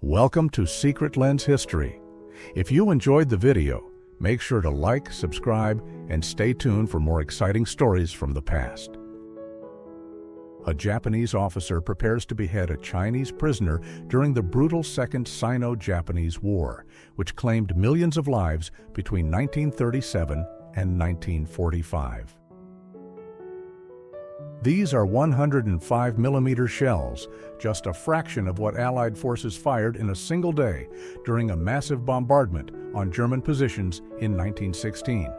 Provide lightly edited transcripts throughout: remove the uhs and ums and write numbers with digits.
Welcome to Secret Lens History. If you enjoyed the video, make sure to like, subscribe, and stay tuned for more exciting stories from the past. A Japanese officer prepares to behead a Chinese prisoner during the brutal Second Sino-Japanese War, which claimed millions of lives between 1937 and 1945. These are 105mm shells, just a fraction of what Allied forces fired in a single day during a massive bombardment on German positions in 1916.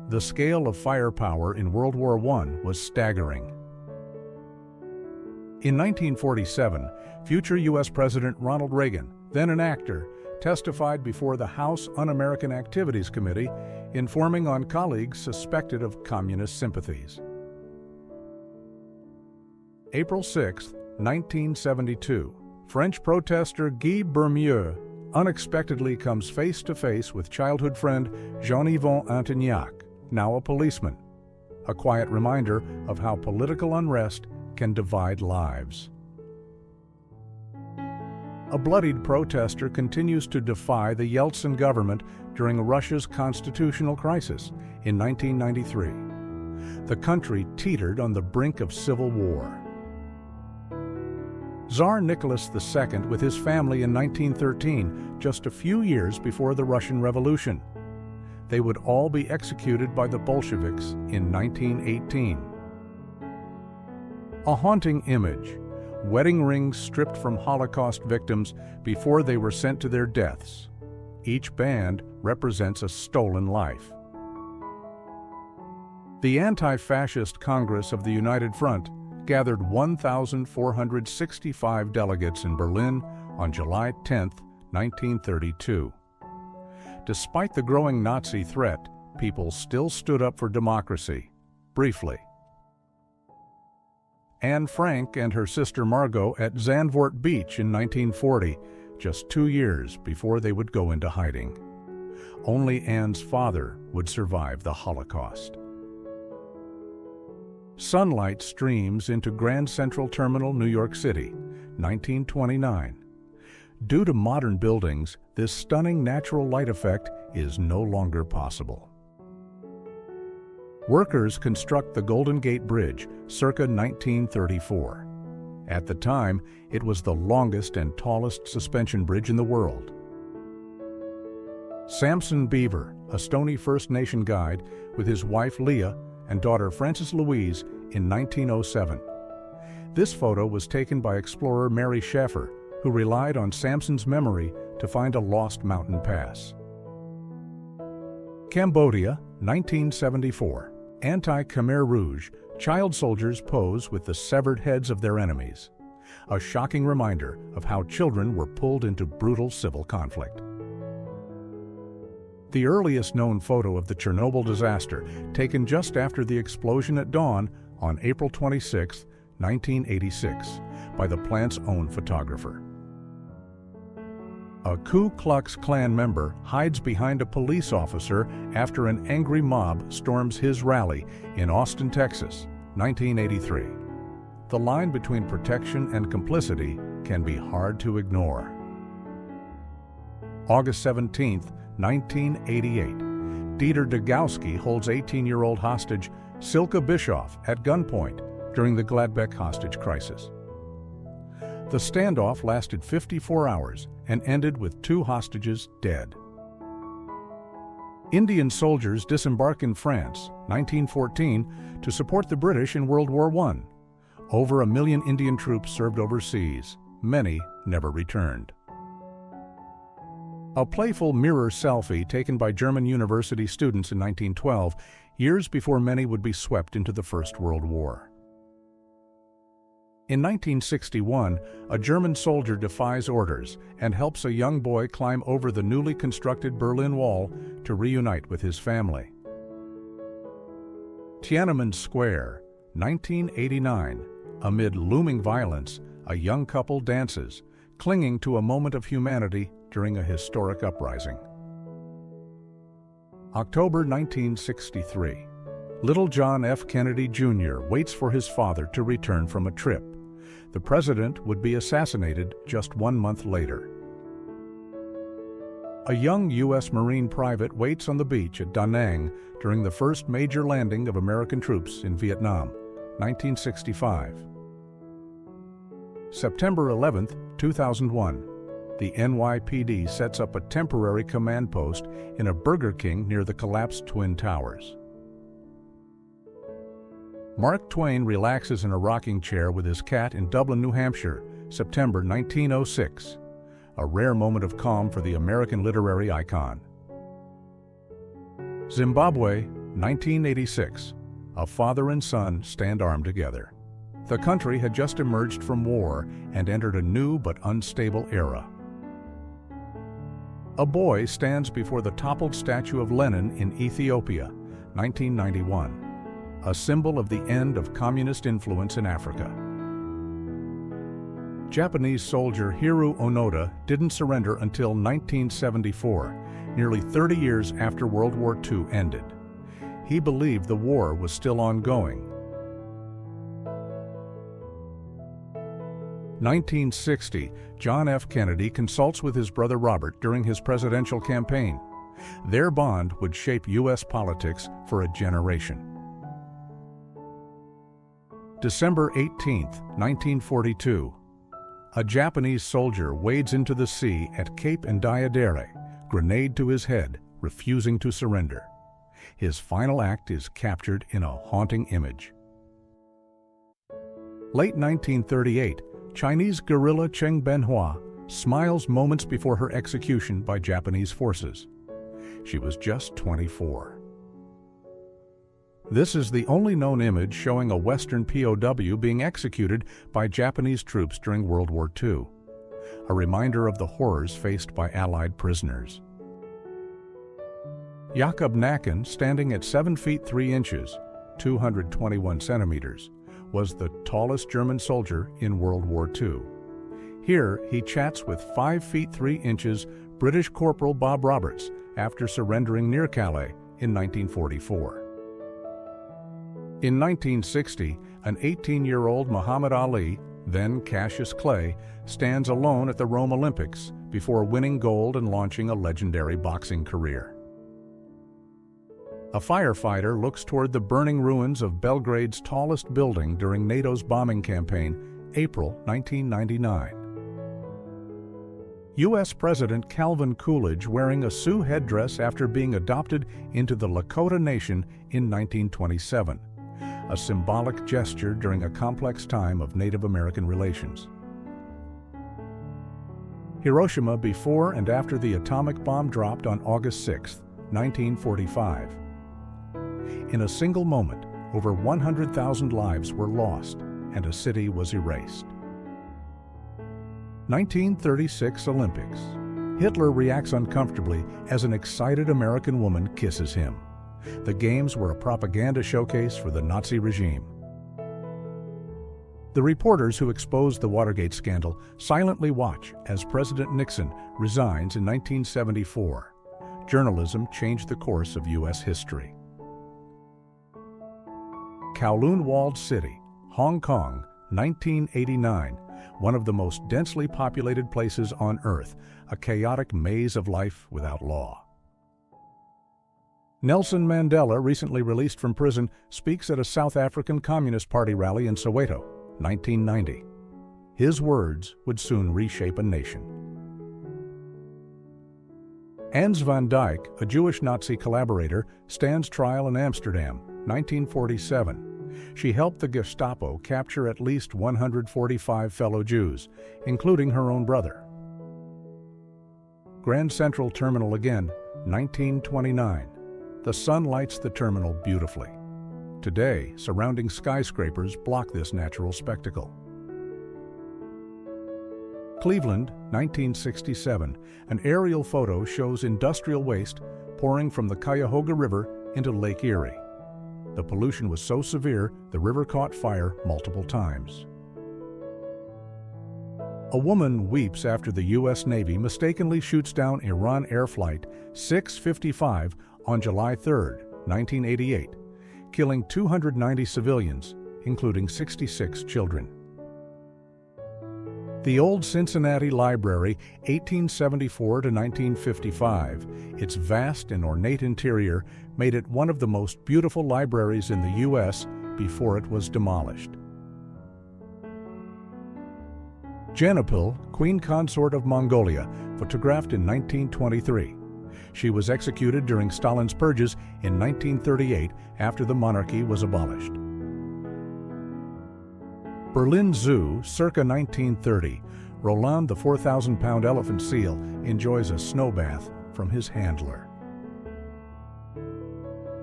The scale of firepower in World War I was staggering. In 1947, future U.S. President Ronald Reagan, then an actor, testified before the House Un-American Activities Committee, informing on colleagues suspected of communist sympathies. April 6, 1972, French protester Guy Bermieux unexpectedly comes face-to-face with childhood friend Jean-Yvon Antignac, now a policeman. A quiet reminder of how political unrest can divide lives. A bloodied protester continues to defy the Yeltsin government during Russia's constitutional crisis in 1993. The country teetered on the brink of civil war. Tsar Nicholas II with his family in 1913, just a few years before the Russian Revolution. They would all be executed by the Bolsheviks in 1918. A haunting image, wedding rings stripped from Holocaust victims before they were sent to their deaths. Each band represents a stolen life. The Anti-Fascist Congress of the United Front gathered 1,465 delegates in Berlin on July 10, 1932. Despite the growing Nazi threat, people still stood up for democracy, briefly. Anne Frank and her sister Margot at Zandvoort Beach in 1940, just 2 years before they would go into hiding. Only Anne's father would survive the Holocaust. Sunlight streams into Grand Central Terminal, New York City, 1929. Due to modern buildings, this stunning natural light effect is no longer possible. Workers construct the Golden Gate Bridge circa 1934. At the time, it was the longest and tallest suspension bridge in the world. Samson Beaver, a Stoney First Nation guide, with his wife Leah and daughter Frances Louise in 1907. This photo was taken by explorer Mary Schaeffer, who relied on Samson's memory to find a lost mountain pass. Cambodia, 1974. Anti-Khmer Rouge, child soldiers pose with the severed heads of their enemies. A shocking reminder of how children were pulled into brutal civil conflict. The earliest known photo of the Chernobyl disaster, taken just after the explosion at dawn on April 26, 1986, by the plant's own photographer. A Ku Klux Klan member hides behind a police officer after an angry mob storms his rally in Austin, Texas, 1983. The line between protection and complicity can be hard to ignore. August 17, 1988. Dieter Degowski holds 18-year-old hostage Silke Bischoff at gunpoint during the Gladbeck hostage crisis. The standoff lasted 54 hours and ended with 2 hostages dead. Indian soldiers disembark in France, 1914, to support the British in World War I. Over 1 million Indian troops served overseas. Many never returned. A playful mirror selfie taken by German university students in 1912, years before many would be swept into the First World War. In 1961, a German soldier defies orders and helps a young boy climb over the newly constructed Berlin Wall to reunite with his family. Tiananmen Square, 1989. Amid looming violence, a young couple dances, clinging to a moment of humanity during a historic uprising. October 1963. Little John F. Kennedy Jr. waits for his father to return from a trip. The president would be assassinated just 1 month later. A young U.S. Marine private waits on the beach at Da Nang during the first major landing of American troops in Vietnam, 1965. September 11, 2001. The NYPD sets up a temporary command post in a Burger King near the collapsed Twin Towers. Mark Twain relaxes in a rocking chair with his cat in Dublin, New Hampshire, September 1906. A rare moment of calm for the American literary icon. Zimbabwe, 1986. A father and son stand armed together. The country had just emerged from war and entered a new but unstable era. A boy stands before the toppled statue of Lenin in Ethiopia, 1991. A symbol of the end of communist influence in Africa. Japanese soldier Hiroo Onoda didn't surrender until 1974, nearly 30 years after World War II ended. He believed the war was still ongoing. 1960, John F. Kennedy consults with his brother Robert during his presidential campaign. Their bond would shape U.S. politics for a generation. December 18, 1942. A Japanese soldier wades into the sea at Cape Ndiadere, grenade to his head, refusing to surrender. His final act is captured in a haunting image. Late 1938, Chinese guerrilla Cheng Benhua smiles moments before her execution by Japanese forces. She was just 24. This is the only known image showing a Western POW being executed by Japanese troops during World War II, a reminder of the horrors faced by Allied prisoners. Jakob Nacken, standing at 7 feet 3 inches, 221 centimeters, was the tallest German soldier in World War II. Here, he chats with 5 feet 3 inches British Corporal Bob Roberts after surrendering near Calais in 1944. In 1960, an 18-year-old Muhammad Ali, then Cassius Clay, stands alone at the Rome Olympics before winning gold and launching a legendary boxing career. A firefighter looks toward the burning ruins of Belgrade's tallest building during NATO's bombing campaign, April 1999. U.S. President Calvin Coolidge wearing a Sioux headdress after being adopted into the Lakota Nation in 1927. A symbolic gesture during a complex time of Native American relations. Hiroshima before and after the atomic bomb dropped on August 6, 1945. In a single moment, over 100,000 lives were lost and a city was erased. 1936 Olympics. Hitler reacts uncomfortably as an excited American woman kisses him. The Games were a propaganda showcase for the Nazi regime. The reporters who exposed the Watergate scandal silently watch as President Nixon resigns in 1974. Journalism changed the course of U.S. history. Kowloon Walled City, Hong Kong, 1989. One of the most densely populated places on Earth, a chaotic maze of life without law. Nelson Mandela, recently released from prison, speaks at a South African Communist Party rally in Soweto, 1990. His words would soon reshape a nation. Ans van Dijk, a Jewish Nazi collaborator, stands trial in Amsterdam, 1947. She helped the Gestapo capture at least 145 fellow Jews, including her own brother. Grand Central Terminal again, 1929. The sun lights the terminal beautifully. Today, surrounding skyscrapers block this natural spectacle. Cleveland, 1967. An aerial photo shows industrial waste pouring from the Cuyahoga River into Lake Erie. The pollution was so severe, the river caught fire multiple times. A woman weeps after the U.S. Navy mistakenly shoots down Iran Air Flight 655 on July 3, 1988, killing 290 civilians, including 66 children. The Old Cincinnati Library, 1874 to 1955, its vast and ornate interior made it one of the most beautiful libraries in the U.S. before it was demolished. Janapil, Queen Consort of Mongolia, photographed in 1923. She was executed during Stalin's purges in 1938 after the monarchy was abolished. Berlin Zoo, circa 1930, Roland the 4,000-pound elephant seal enjoys a snow bath from his handler.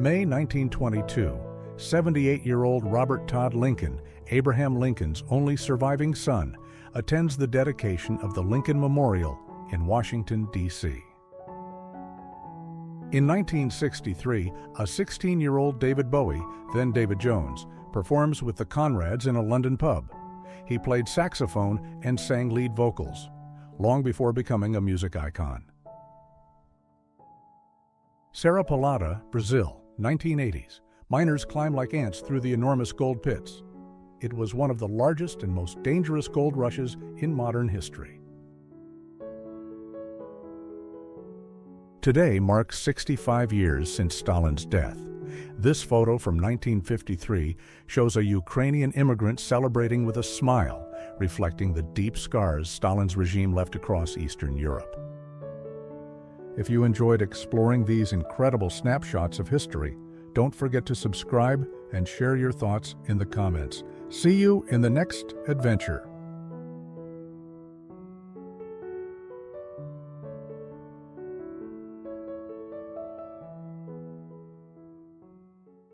May 1922, 78-year-old Robert Todd Lincoln, Abraham Lincoln's only surviving son, attends the dedication of the Lincoln Memorial in Washington, D.C. In 1963, a 16-year-old David Bowie, then David Jones, performs with the Conrads in a London pub. He played saxophone and sang lead vocals, long before becoming a music icon. Serra Pelada, Brazil, 1980s. Miners climb like ants through the enormous gold pits. It was one of the largest and most dangerous gold rushes in modern history. Today marks 65 years since Stalin's death. This photo from 1953 shows a Ukrainian immigrant celebrating with a smile, reflecting the deep scars Stalin's regime left across Eastern Europe. If you enjoyed exploring these incredible snapshots of history, don't forget to subscribe and share your thoughts in the comments. See you in the next adventure.